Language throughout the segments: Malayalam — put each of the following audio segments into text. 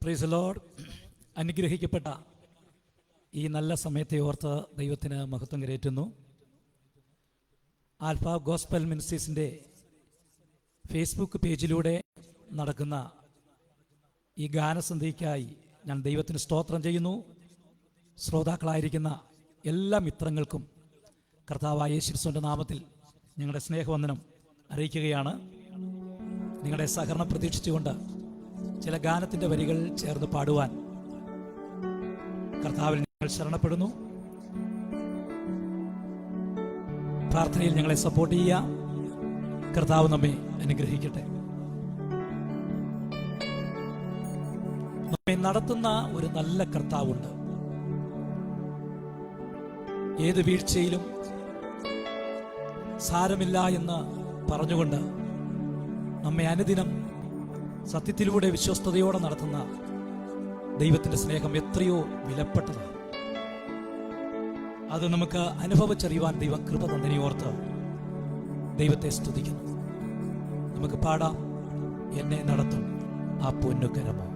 Price the Lord. അനുഗ്രഹിക്കപ്പെട്ട ഈ നല്ല സമയത്തെ ഓർത്ത് ദൈവത്തിന് മഹത്വം കരേറ്റുന്നു. ആൽഫ ഗോസ്പൽ മിനിസ്ട്രീസിൻ്റെ ഫേസ്ബുക്ക് പേജിലൂടെ നടക്കുന്ന ഈ ഗാനസന്ധ്യയ്ക്കായി ഞാൻ ദൈവത്തിന് സ്തോത്രം ചെയ്യുന്നു. ശ്രോതാക്കളായിരിക്കുന്ന എല്ലാ മിത്രങ്ങൾക്കും കർത്താവായ യേശുക്രിസ്തുവിൻ്റെ നാമത്തിൽ ഞങ്ങളുടെ സ്നേഹവന്ദനം അറിയിക്കുകയാണ്. നിങ്ങളുടെ സഹകരണം പ്രതീക്ഷിച്ചുകൊണ്ട് ചില ഗാനത്തിൻ്റെ വരികൾ ചേർന്ന് പാടുവാൻ കർത്താവിൽ ഞങ്ങൾ ശരണപ്പെടുന്നു. പ്രാർത്ഥനയിൽ ഞങ്ങളെ സപ്പോർട്ട് ചെയ്യുക. കർത്താവ് നമ്മെ അനുഗ്രഹിക്കട്ടെ. നമ്മെ നടത്തുന്ന ഒരു നല്ല കർത്താവുണ്ട്. ഏത് വീഴ്ചയിലും സാരമില്ല എന്ന് പറഞ്ഞുകൊണ്ട് നമ്മെ അനുദിനം സത്യത്തിലൂടെ വിശ്വസ്തയോടെ നടത്തുന്ന ദൈവത്തിൻ്റെ സ്നേഹം എത്രയോ വിലപ്പെട്ടതാണ്. അത് നമുക്ക് അനുഭവിച്ചറിയുവാൻ ദൈവം കൃപ തന്നതിനെ ഓർത്ത് ദൈവത്തെ സ്തുതിക്കുന്നു. നമുക്ക് പാടാം, എന്നെ നടത്തും ആ പൊന്നുകരമോ.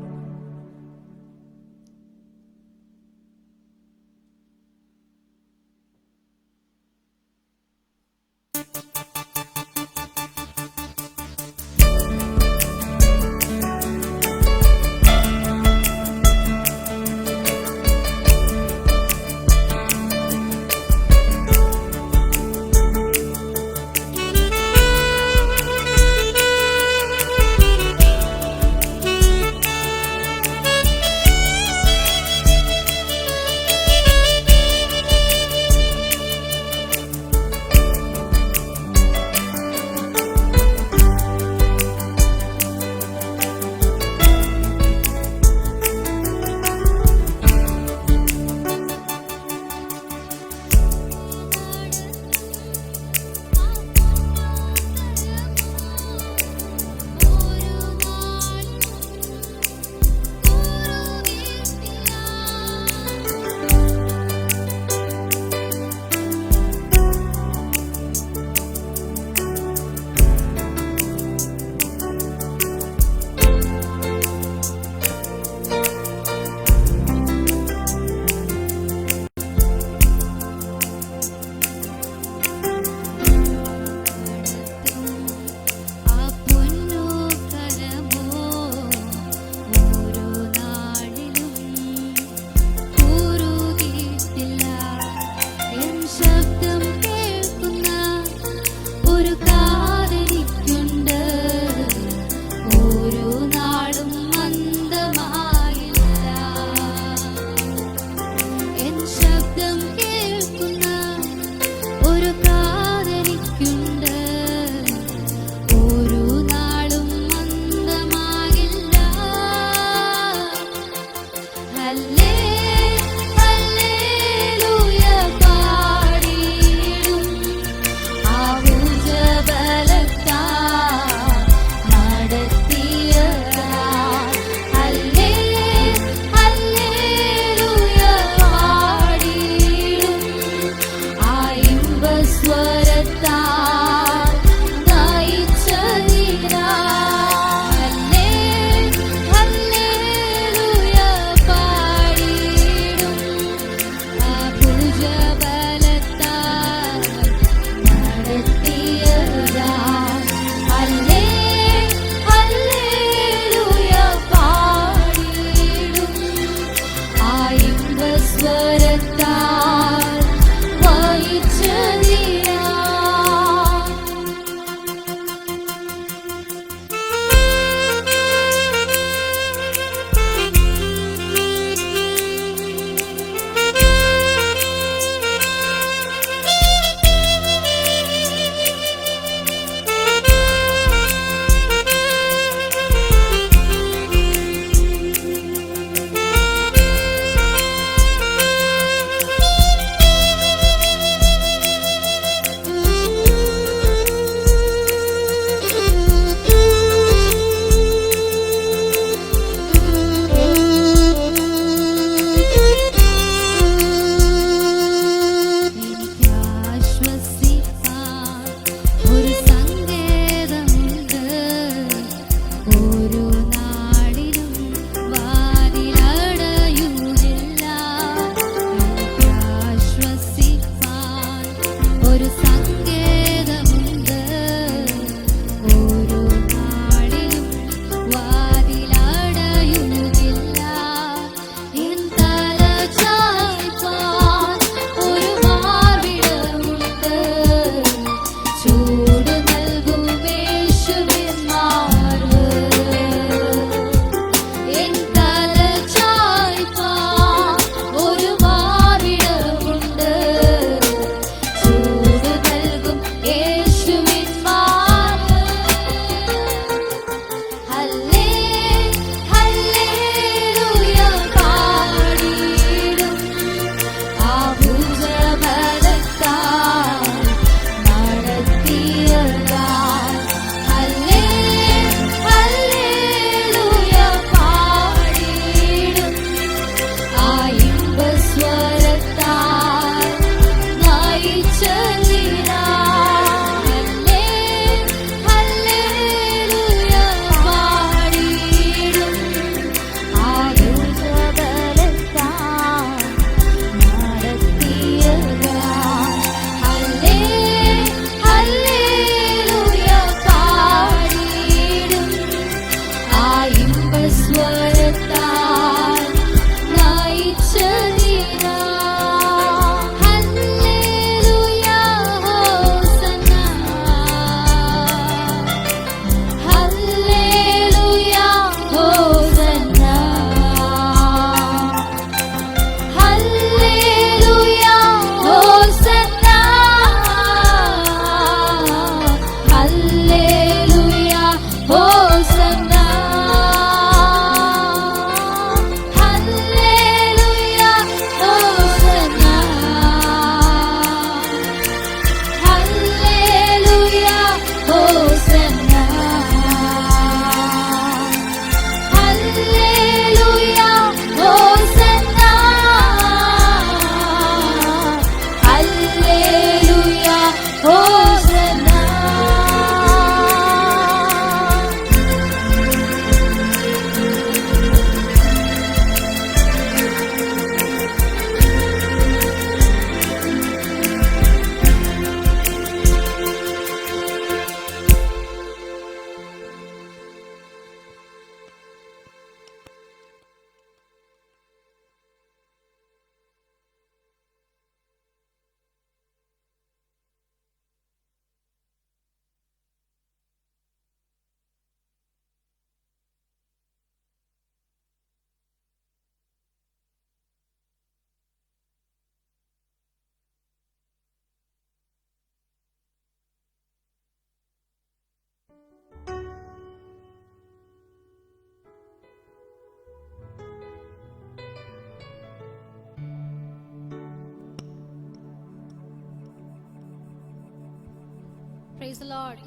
Praise Lord.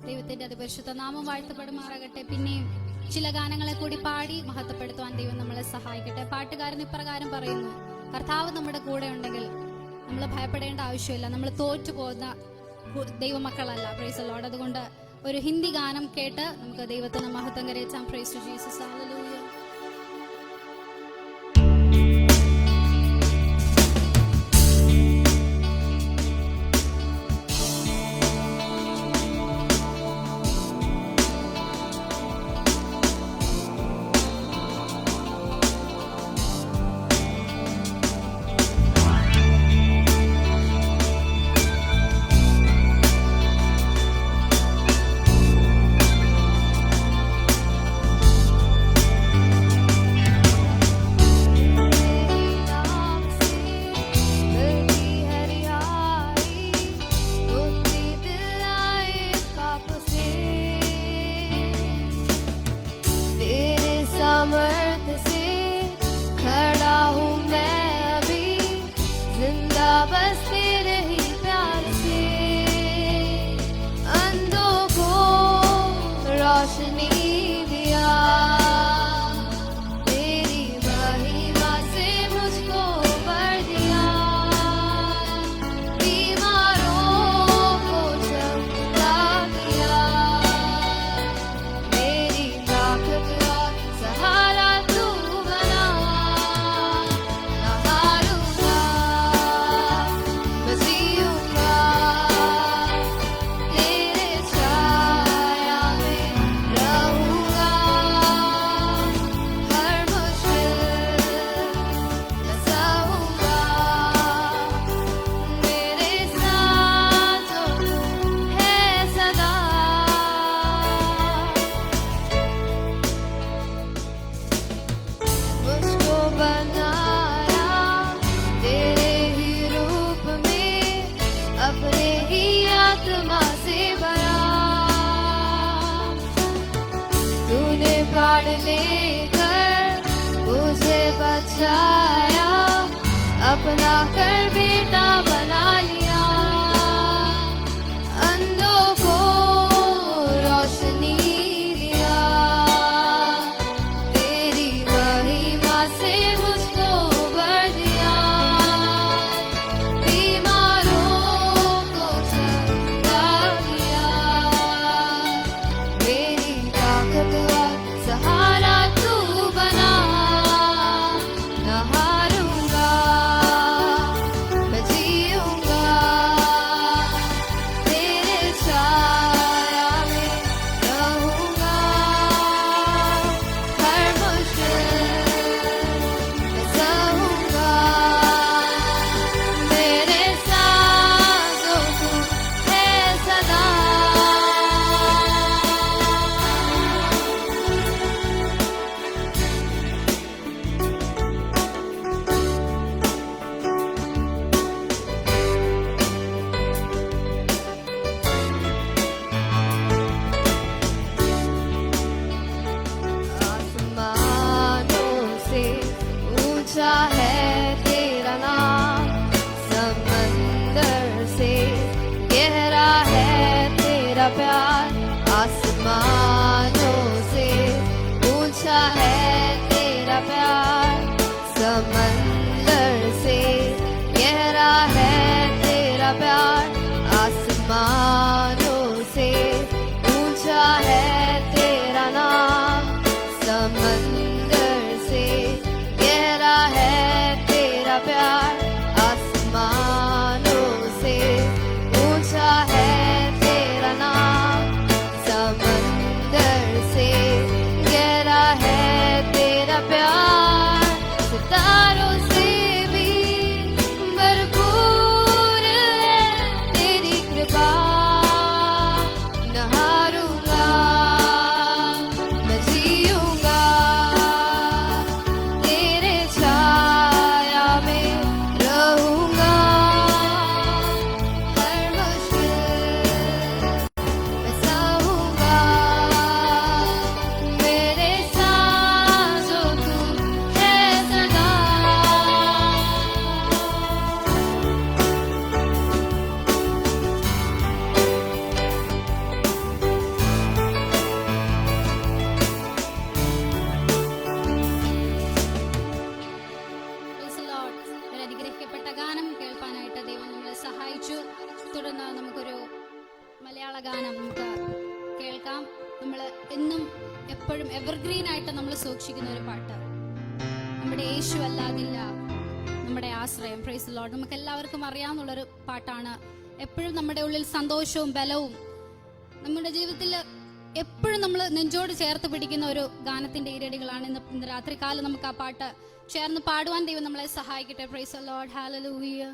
ദൈവത്തിന്റെ അതിപരിശുദ്ധ നാമം വാഴ്ത്തപ്പെടുമാറാകട്ടെ. പിന്നെയും ചില ഗാനങ്ങളെ കൂടി പാടി മഹത്വപ്പെടുത്തുവാൻ ദൈവം നമ്മളെ സഹായിക്കട്ടെ. പാട്ടുകാരൻ ഇപ്രകാരം പറയുന്നു: കർത്താവ് നമ്മുടെ കൂടെ ഉണ്ടെങ്കിൽ നമ്മൾ ഭയപ്പെടേണ്ട ആവശ്യമില്ല, നമ്മൾ തോറ്റു പോകുന്ന ദൈവമക്കളല്ല. Praise Lord. അതുകൊണ്ട് ഒരു ഹിന്ദി ഗാനം കേട്ട് നമുക്ക് ദൈവത്തിന് മഹത്വം കരയറ്റാം. Praise to Jesus. ഹല്ലേലൂയ. अपना कर बेटा बना लिया, अंधों को रोशनी दिया, तेरी महिमा से मुझको भर दिया, बीमारों को चंगा किया, मेरी ताकत और सहारा तू बना, प्यार आसमानों से ऊंचा है तेरा प्यार, समंदर से गहरा है तेरा प्यार, आसमानों से ऊंचा है तेरा नाम, समंदर से गहरा है तेरा प्यार, आसमानों से ऊंचा है समंदर से गहरा है तेरा प्यार, सितारों से भी भरपूर है तेरी कृपा, न हारूंगा मैं जीऊंगा तेरे छाया में रहूंगा, हर मुश्किल मैं सहूंगा, मेरे साथ जो तू നമ്മൾ എന്നും എപ്പോഴും എവർഗ്രീൻ ആയിട്ട് നമ്മൾ സൂക്ഷിക്കുന്ന ഒരു പാട്ട്. നമ്മുടെ യേശു അല്ലാതില്ല നമ്മുടെ ആശ്രയം. Price the Lord. നമുക്ക് എല്ലാവർക്കും അറിയാവുന്നുള്ളൊരു പാട്ടാണ്. എപ്പോഴും നമ്മുടെ ഉള്ളിൽ സന്തോഷവും ബലവും, നമ്മുടെ ജീവിതത്തിൽ എപ്പോഴും നമ്മൾ നെഞ്ചോട് ചേർത്ത് പിടിക്കുന്ന ഒരു ഗാനത്തിന്റെ ഈരടികളാണ്. ഇന്ന് രാത്രികാലം നമുക്ക് ആ പാട്ട് ചേർന്ന് പാടുവാൻ ദൈവം നമ്മളെ സഹായിക്കട്ടെ. Praise the lord. Hallelujah.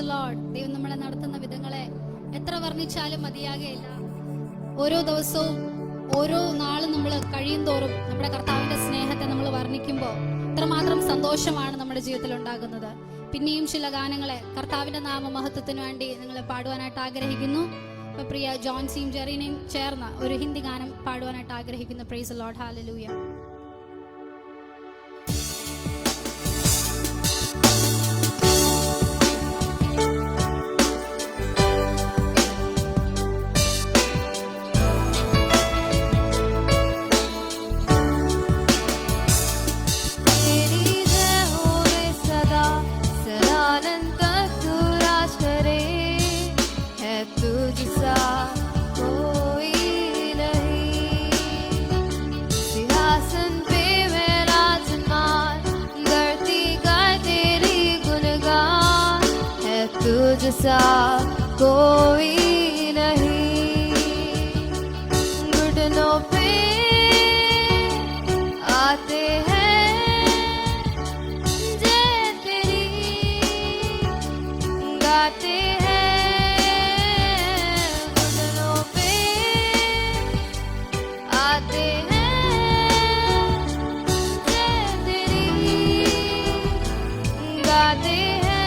Praise lord. ദൈവം നമ്മളെ നടത്തുന്ന വിധങ്ങളെ എത്ര വർണ്ണിച്ചാലും മതിയാകയില്ല. ഓരോ ദിവസവും ഓരോ നാളും നമ്മൾ കഴിയും തോറും നമ്മുടെ കർത്താവിന്റെ സ്നേഹത്തെ നമ്മൾ വർണ്ണിക്കുമ്പോൾ എത്രമാത്രം സന്തോഷമാണ് നമ്മുടെ ജീവിതത്തിൽ ഉണ്ടാകുന്നത്. പിന്നെയും ചില ഗാനങ്ങളെ കർത്താവിന്റെ നാമ മഹത്വത്തിന് വേണ്ടി നിങ്ങൾ പാടുവാനായിട്ട് ആഗ്രഹിക്കുന്നു. ഇപ്പൊ പ്രിയ ജോൺസിയും ജെറീനയും ചേർന്ന് ഒരു ഹിന്ദി ഗാനം പാടുവാനായിട്ട് ആഗ്രഹിക്കുന്നു. Price the lord, hallelujah. सा कोई नहीं, घुटनों पे आते हैं जय तेरी, गाते हैं घुटनों पे आते हैं जय तेरी, गाते हैं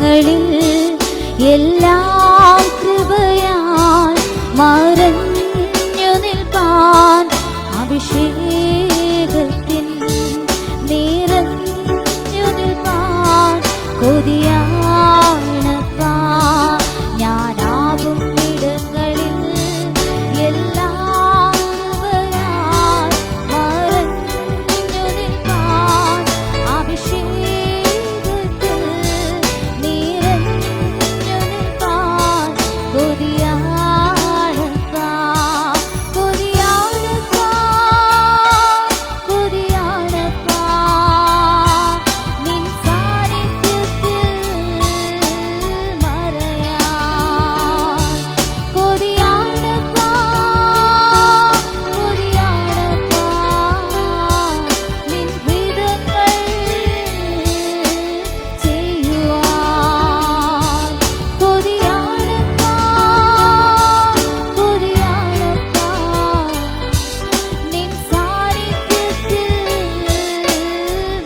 വിധങ്ങളിൽ എല്ലാം കൃപയാൽ മറഞ്ഞു നിൽപ്പാൻ അഭിഷേകത്തിൻ നിറഞ്ഞു നിൽപ്പാൻ കൊതിയാണപ്പാ. ഞാനാകും ഇടങ്ങളിൽ എല്ലാം കൃപയാൽ മറഞ്ഞു നിൽപ്പാൻ അഭിഷേകത്തിൽ നിറഞ്ഞു നിൽപ്പാൻ കൊതിയാണപ്പാ. കൊതിയാണപ്പാ, കൊതിയാണപ്പാ, നിൻ സാന്നിധ്യത്തിൽ മറയാൻ. കൊതിയാണപ്പാ, കൊതിയാണപ്പാ, നിൻ ഹിതങ്ങൾ ചെയ്യുവാൻ. കൊതിയാണപ്പാ, കൊതിയാണപ്പാ, നിൻ സാന്നിധ്യത്തിൽ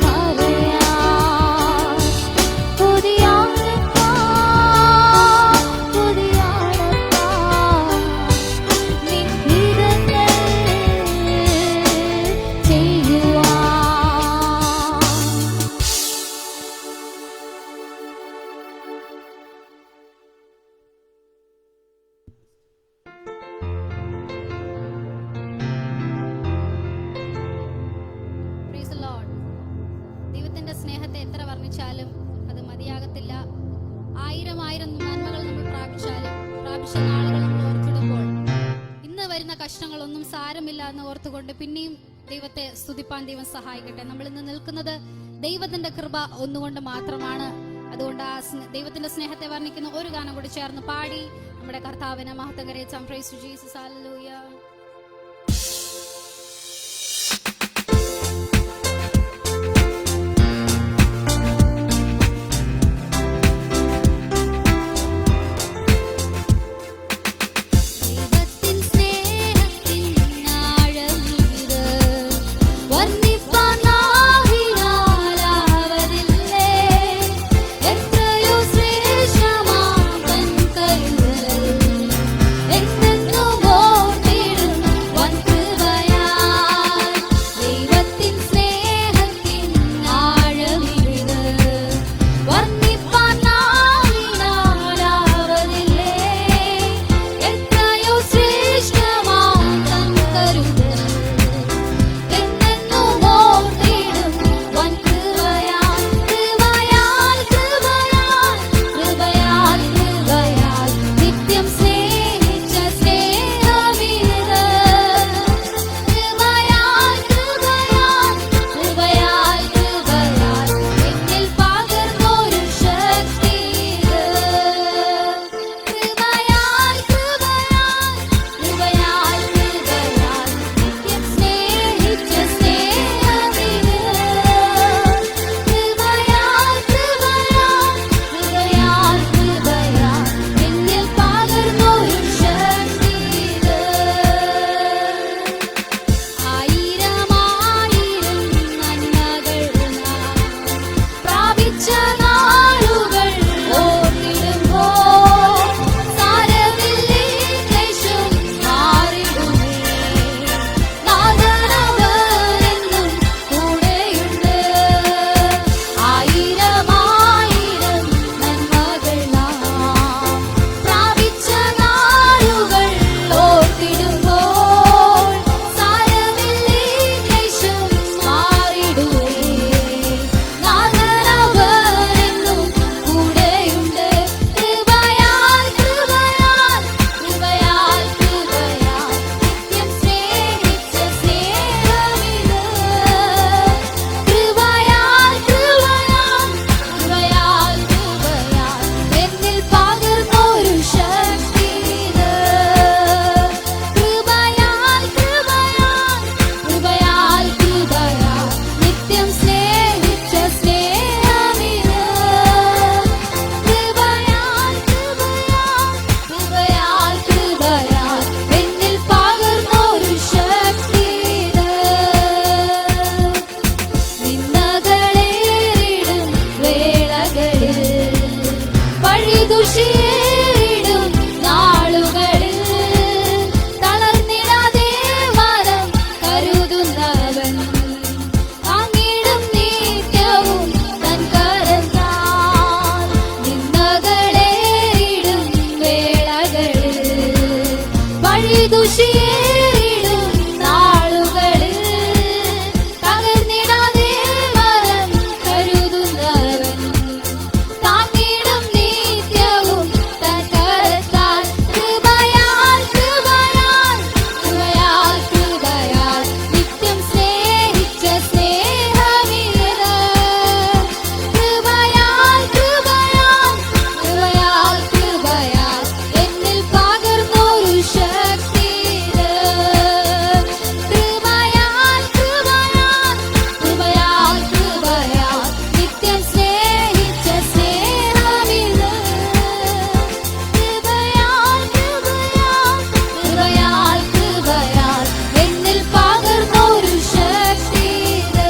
മറയാൻ. കൊതിയാണപ്പാ, കൊതിയാണപ്പാ, നിൻ ഹിതങ്ങൾ ചെയ്യുവാൻ. Praise the Lord. ദൈവത്തിന്റെ സ്നേഹത്തെ എത്ര വർണ്ണിച്ചാലും അത് മതിയാകത്തില്ല. ആയിരം നന്മകൾ നമ്മൾ പ്രാപിച്ചാലും പ്രാപിച്ച നാളുകൾ നമ്മൾ ഓർത്തിടുമ്പോൾ ഇന്ന് വരുന്ന കഷ്ടങ്ങളൊന്നും സാരമില്ല എന്ന് ഓർത്തുകൊണ്ട് പിന്നെയും ദൈവത്തെ സ്തുതിപ്പാൻ ദൈവം സഹായിക്കട്ടെ. നമ്മൾ ഇന്ന് നിൽക്കുന്നത് ദൈവത്തിന്റെ കൃപ ഒന്നുകൊണ്ട് മാത്രമാണ്. അതുകൊണ്ട് ആ ദൈവത്തിന്റെ സ്നേഹത്തെ വർണ്ണിക്കുന്ന ഒരു ഗാനം കൂടി ചേർന്ന് പാടി നമ്മുടെ കർത്താവിനെ മഹത്വം കരയറ്റാം. Praise to Jesus. ഹല്ലേലൂയ. ദൈവത്തിൻ സ്നേഹത്തിൻ ആഴമിത് വർണ്ണിപ്പാനാവിനാലാവതില്ലേ. എത്രയോ ശ്രേഷ്ഠമാം തൻ കരുതൽ എന്നെന്നും ഓർത്തിടുന്നു വഴിദുഷിയേറിടും നാളുകളിൽ തളർന്നിടാതെ വരം കരുതുന്നവൻ താങ്ങിടും നിത്യവും തൻ കരത്താൽ നിന്ദകളേറിടും വേളകളിൽ വഴിദുഷിയേറിടും നാളുകളിൽ തകർന്നിടാതെ വരം കരുതുന്നവൻ താങ്ങിടും നിത്യവും തൻ കരത്താൽ കൃപയാൽ കൃപയാൽ കൃപയാൽ കൃപയാൽ നിത്യം സ്നേഹിച്ച സ്നേഹമിത് കൃപയാൽ കൃപയാൽ കൃപയാൽ കൃപയാൽ എന്നിൽ പകർന്നൊരു ശക്തി ഇത് കൃപയാൽ കൃപയാൽ കൃപയാൽ കൃപയാൽ നിത്യം സ്നേഹിച്ച സ്നേഹമിത് കൃപയാൽ കൃപയാൽ കൃപയാൽ കൃപയാൽ എന്നിൽ പകർന്നൊരു ശക്തി ഇത്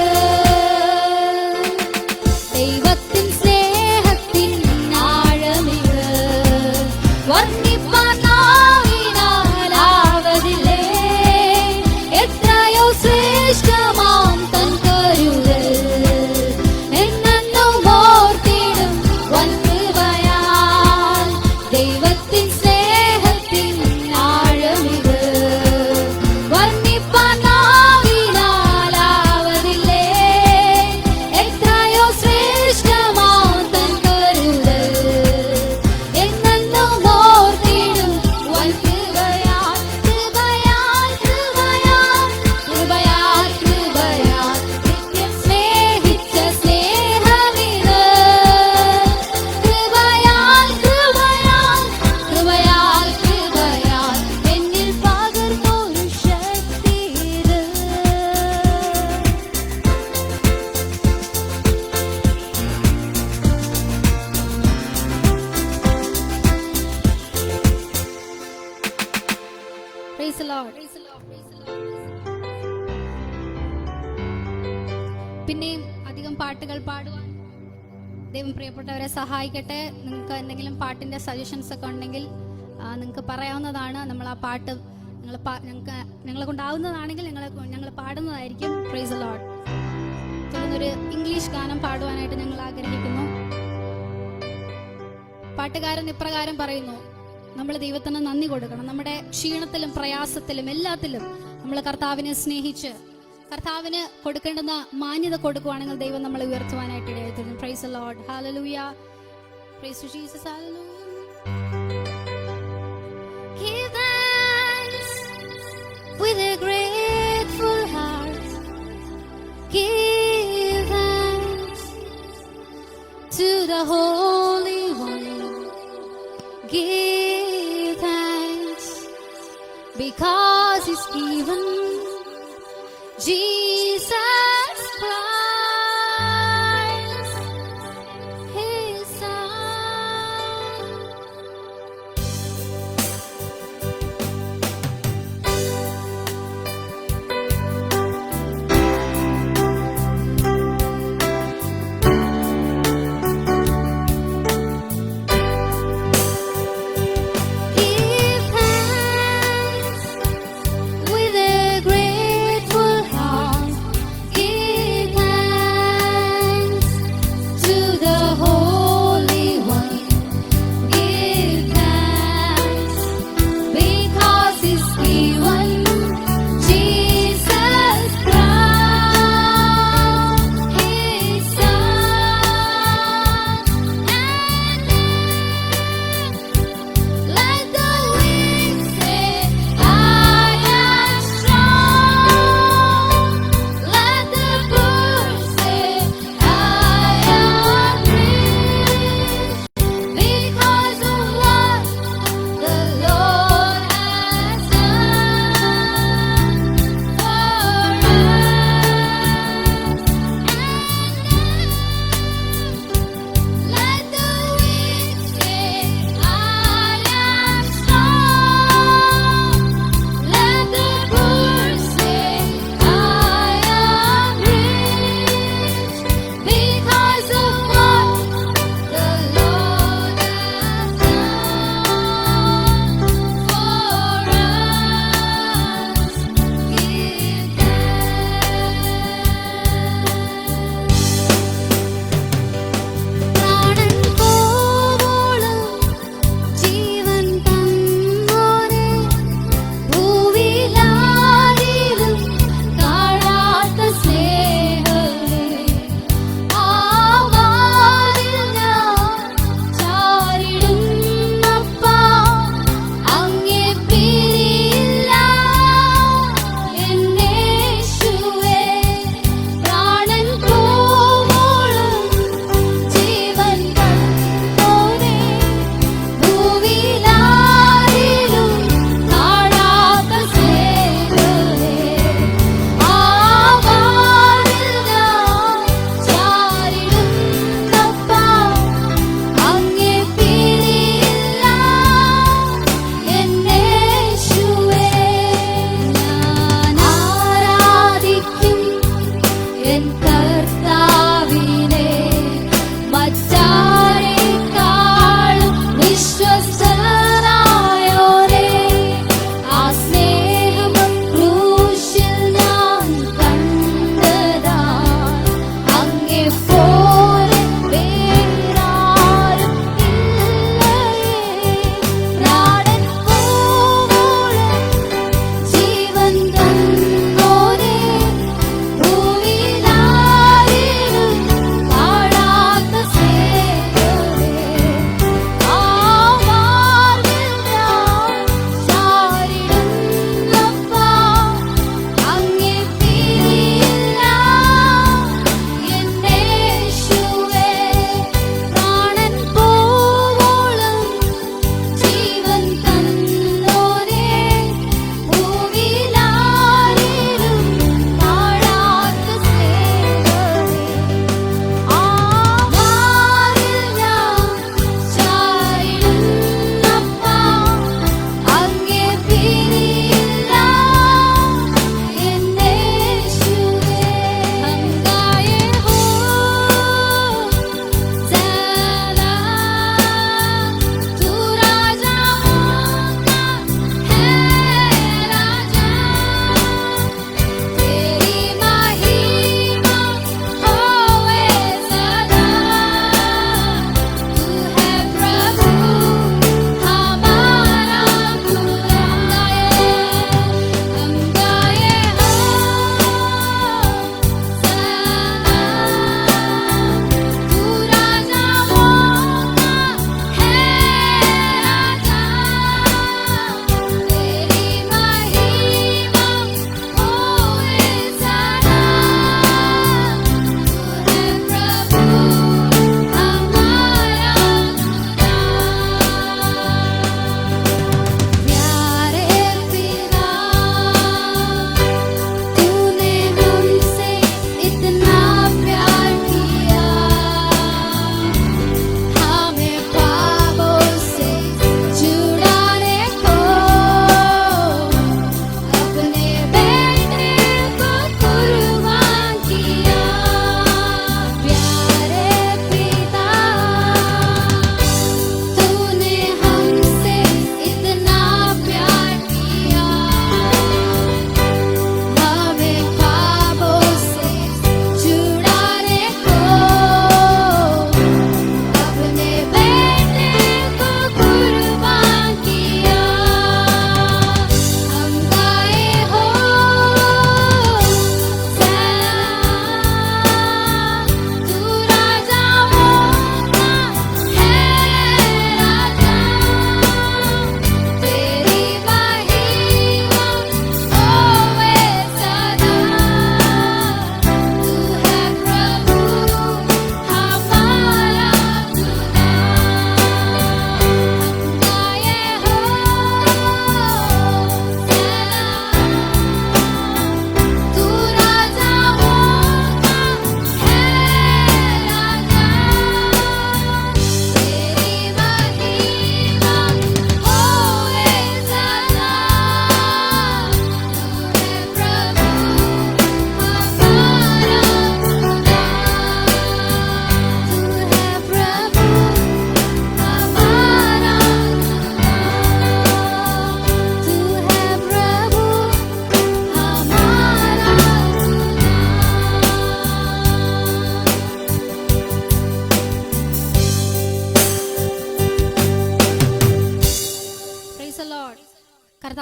ദൈവത്തിൻ സ്നേഹത്തിൻ ആഴമിത് വർണ്ണിപ്പാൻ നാവിനാലാവതില്ലേ എത്രയോ ശ്രേഷ്ഠമാം തൻ കരുതൽ എന്നെന്നും ഓർത്തിടും വൻകൃപയാൽ ദൈവത്തിൻ സ്നേഹത്തിൻ ആഴമിത് വർണ്ണിപ്പാൻ നാവിനാലാവതില്ലേ എത്രയോ ശ്രേഷ്ഠമാം തൻ കരുതൽ എന്നെന്നും ഓർത്തിടും വൻകൃപയാൽ കൃപയാൽ കൃപയാൽ കൃപയാൽ കൃപയാൽ നിത്യം സ്നേഹിച്ച സ്നേഹമിത് കൃപയാൽ കൃപയാൽ കൃപയാൽ കൃപയാൽ എന്നിൽ പകർന്നൊരു ശക്തി ഇത് Praise the Lord. പിന്നെയും അധികം പാട്ടുകൾ പാടുവാൻ ദൈവം പ്രിയപ്പെട്ടവരെ സഹായിക്കട്ടെ. നിങ്ങൾക്ക് എന്തെങ്കിലും പാട്ടിന്റെ സജഷൻസ് ഒക്കെ ഉണ്ടെങ്കിൽ നിങ്ങൾക്ക് പറയാവുന്നതാണ്. നമ്മൾ ആ പാട്ട് ഞങ്ങളെ കൊണ്ടാവുന്നതാണെങ്കിൽ ഞങ്ങൾ പാടുന്നതായിരിക്കും. Praise the lord. തുടർന്നൊരു ഇംഗ്ലീഷ് ഗാനം പാടുവാനായിട്ട് ഞങ്ങൾ ആഗ്രഹിക്കുന്നു. പാട്ടുകാരൻ ഇപ്രകാരം പറയുന്നു: നമ്മൾ ദൈവത്തിന് നന്ദി കൊടുക്കണം. നമ്മുടെ ക്ഷീണത്തിലും പ്രയാസത്തിലും എല്ലാത്തിലും നമ്മൾ കർത്താവിനെ സ്നേഹിച്ച് കർത്താവിന് കൊടുക്കേണ്ടുന്ന മാന്യത കൊടുക്കുവാണെങ്കിൽ ദൈവം നമ്മളെ ഉയർത്തുവാനായിട്ട് ഇടയായിത്തീരും. Praise the lord. Hallelujah. Praise to Jesus. Hallelujah. Give thanks with a grateful heart. Give thanks to the Holy One. Give thanks because He's given Jesus Christ, His Son. Give thanks with a grateful heart.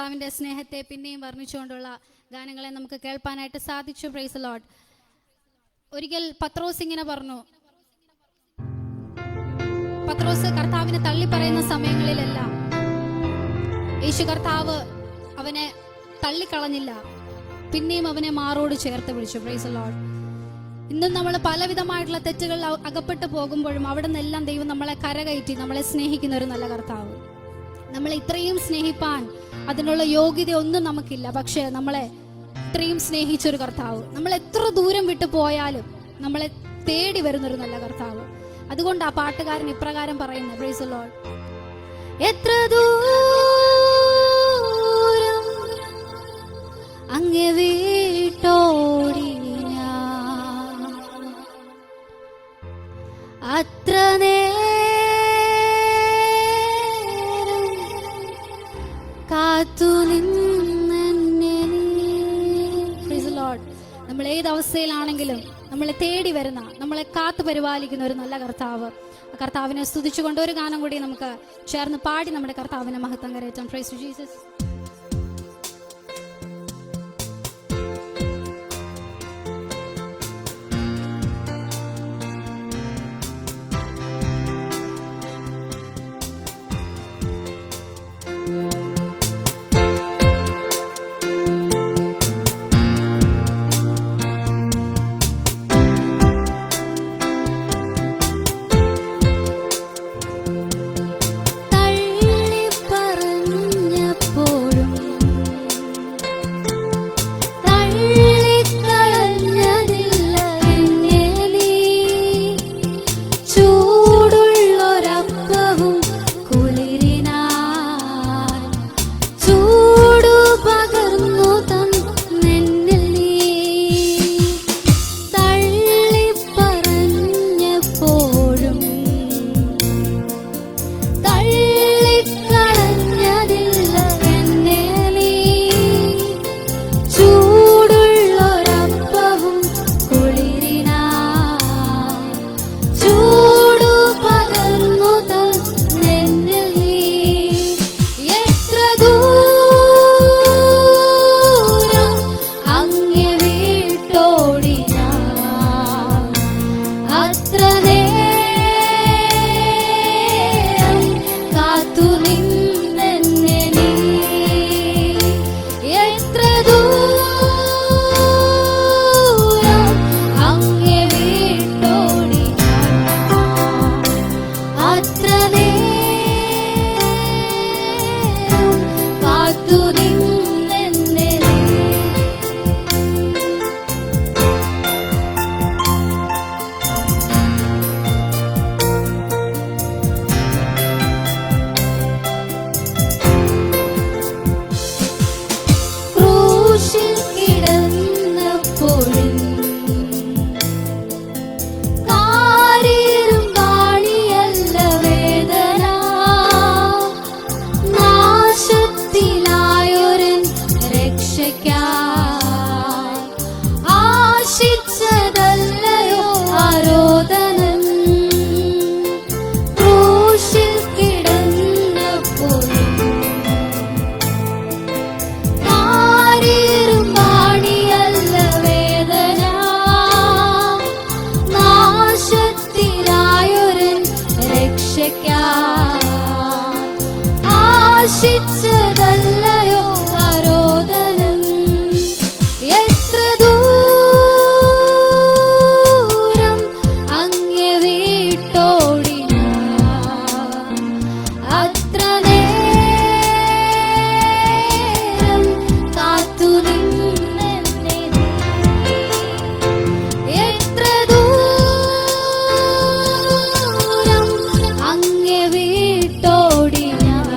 കർത്താവിന്റെ സ്നേഹത്തെ പിന്നെയും വർണ്ണിച്ചുകൊണ്ടുള്ള ഗാനങ്ങളെ നമുക്ക് കേൾപ്പാനായിട്ട് സാധിച്ചു. Price the Lord. ഒരിക്കൽ പത്രോസ് ഇങ്ങനെ പറഞ്ഞു. പത്രോസ് കർത്താവിനെ തള്ളി പറയുന്ന സമയങ്ങളിലെല്ലാം യേശു കർത്താവ് അവനെ തള്ളിക്കളഞ്ഞില്ല, പിന്നെയും അവനെ മാറോട് ചേർത്ത് പിടിച്ചു. Price the Lord. ഇന്നും നമ്മൾ പലവിധമായിട്ടുള്ള തെറ്റുകളിൽ അകപ്പെട്ടു പോകുമ്പോഴും അവിടെ നിന്നെല്ലാം ദൈവം നമ്മളെ കരകയറ്റി നമ്മളെ സ്നേഹിക്കുന്ന ഒരു നല്ല കർത്താവ്. നമ്മളെ ഇത്രയും സ്നേഹിപ്പാൻ അതിനുള്ള യോഗ്യത ഒന്നും നമുക്കില്ല. പക്ഷെ നമ്മളെ ഇത്രയും സ്നേഹിച്ചൊരു കർത്താവ്, നമ്മൾ എത്ര ദൂരം വിട്ടു പോയാലും നമ്മളെ തേടി വരുന്നൊരു നല്ല കർത്താവ്. അതുകൊണ്ട് ആ പാട്ടുകാരൻ ഇപ്രകാരം പറയുന്നത്. Price the Lord. എത്ര ദൂരം അങ്ങേ വീട്ടോടി ഞാൻ, അത്ര നേരം കാത്തു നിന്നെ. Price the Lord. നമ്മൾ ഏത് അവസ്ഥയിലാണെങ്കിലും നമ്മളെ തേടി വരുന്ന, നമ്മളെ കാത്തു പരിപാലിക്കുന്ന ഒരു നല്ല കർത്താവ്. കർത്താവിനെ സ്തുതിച്ചുകൊണ്ട് ഒരു ഗാനം കൂടി നമുക്ക് ചേർന്ന് പാടി നമ്മുടെ കർത്താവിനെ മഹത്വം കരയറ്റാം. Price Jesus. ആശിച്ചതല്ലയോ ആരോദനം. എത്ര ദൂരം അങ്ങേ വീട്ടോടി ഞാൻ, അത്ര നേരം കാത്തു നിന്നെന്നെ. എത്ര ദൂരം അങ്ങേ വീട്ടോടി ഞാൻ,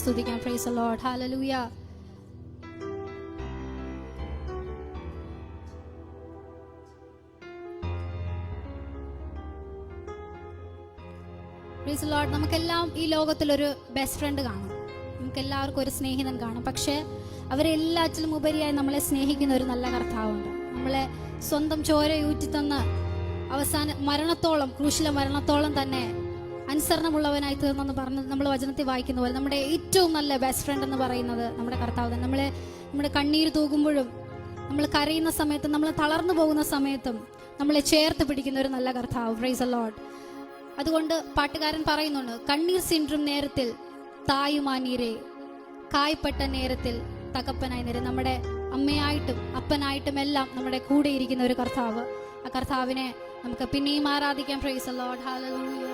സ്തുതിക്കാം. Price the lord. Hallelujah. Price the Lord. നമുക്കെല്ലാം ഈ ലോകത്തിൽ ഒരു ബെസ്റ്റ് ഫ്രണ്ട് കാണും, നമുക്ക് എല്ലാവർക്കും ഒരു സ്നേഹിതൻ കാണും. പക്ഷെ അവരെല്ലാറ്റിലും ഉപരിയായി നമ്മളെ സ്നേഹിക്കുന്ന ഒരു നല്ല കർത്താവുണ്ട്. നമ്മളെ സ്വന്തം ചോരയൂറ്റി തന്ന് അവസാന മരണത്തോളം, ക്രൂശിലെ മരണത്തോളം തന്നെ അനുസരണമുള്ളവനായി തീർന്നെന്ന് പറഞ്ഞ് നമ്മൾ വചനത്തിൽ വായിക്കുന്ന പോലെ നമ്മുടെ ഏറ്റവും നല്ല ബെസ്റ്റ് ഫ്രണ്ട് എന്ന് പറയുന്നത് നമ്മുടെ കർത്താവ് തന്നെ. നമ്മുടെ കണ്ണീര് തൂകുമ്പോഴും, നമ്മൾ കരയുന്ന സമയത്തും, നമ്മൾ തളർന്നു പോകുന്ന സമയത്തും നമ്മളെ ചേർത്ത് പിടിക്കുന്ന ഒരു നല്ല കർത്താവ്. Price the Lord. അതുകൊണ്ട് പാട്ടുകാരൻ പറയുന്നുണ്ട്, കണ്ണീർ സിൻഡ്രം നേരത്തിൽ തായുമാനീരേ, കായ്പെട്ട നേരത്തിൽ തകപ്പനായി നേരെ. നമ്മുടെ അമ്മയായിട്ടും അപ്പനായിട്ടും എല്ലാം നമ്മുടെ കൂടെ ഇരിക്കുന്ന ഒരു കർത്താവ്. ആ കർത്താവിനെ നമുക്ക് പിന്നെയും ആരാധിക്കാം. Price the lord. ഹല്ലേലൂയ.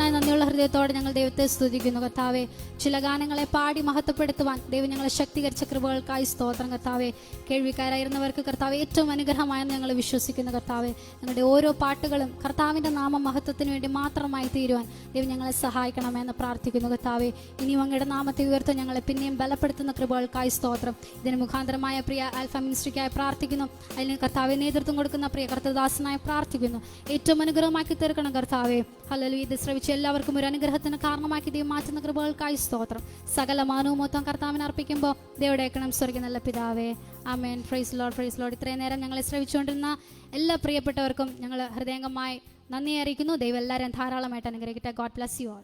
കൃപകൾക്കായി നന്ദിയുള്ള ഹൃദയത്തോടെ ഞങ്ങൾ ദൈവത്തെ സ്തുതിക്കുന്നു കർത്താവെ. ചില ഗാനങ്ങളെ പാടി മഹത്വപ്പെടുത്തുവാൻ ദൈവം ഞങ്ങളെ ശക്തീകരിച്ച കൃപകൾക്കായി സ്തോത്രം കർത്താവെ. കേൾവിക്കാരായിരുന്നവർക്ക് കർത്താവ് ഏറ്റവും അനുഗ്രഹമായെന്ന് ഞങ്ങൾ വിശ്വസിക്കുന്നു കർത്താവെ. ഞങ്ങളുടെ ഓരോ പാട്ടുകളും കർത്താവിൻ്റെ നാമ മഹത്വത്തിന് വേണ്ടി മാത്രമായി തീരുവാൻ ദൈവം ഞങ്ങളെ സഹായിക്കണമെന്ന് പ്രാർത്ഥിക്കുന്നു കർത്താവെ. ഇനിയും അങ്ങയുടെ നാമത്തെ ഉയർത്താൻ ഞങ്ങളെ പിന്നെയും ബലപ്പെടുത്തുന്ന കൃപകൾക്കായി സ്തോത്രം. ഇതിന് മുഖാന്തരമായ പ്രിയ ആൽഫ മിനിസ്ട്രിക്കായി പ്രാർത്ഥിക്കുന്നു. അതിന് കർത്താവെ നേതൃത്വം കൊടുക്കുന്ന പ്രിയ കർത്തദാസനായി പ്രാർത്ഥിക്കുന്നു. ഏറ്റവും അനുഗ്രഹമാക്കി തീർക്കണം കർത്താവെ. ഹല്ലേലൂയ. ഇത് ശ്രവിച്ച എല്ലാവർക്കും ഒരു അനുഗ്രഹത്തിന് കാരണമാക്കി ദൈവം മാറ്റുന്ന കൃപകൾക്കായി സ്തോത്രം. സകല മാനവും മൊത്തം കർത്താവിനെ അർപ്പിക്കുമ്പോൾ ദൈവടേക്കണം സ്വർഗ്ഗ നല്ല പിതാവേ. Amen. Praise lord, praise lord. ഇത്രയും നേരം ഞങ്ങളെ ശ്രവിച്ചുകൊണ്ടിരുന്ന എല്ലാ പ്രിയപ്പെട്ടവർക്കും ഞങ്ങൾ ഹൃദയംഗമായി നന്ദി അറിയിക്കുന്നു. ദൈവം എല്ലാവരും ധാരാളമായിട്ട് അനുഗ്രഹിക്കട്ടെ. God bless you all.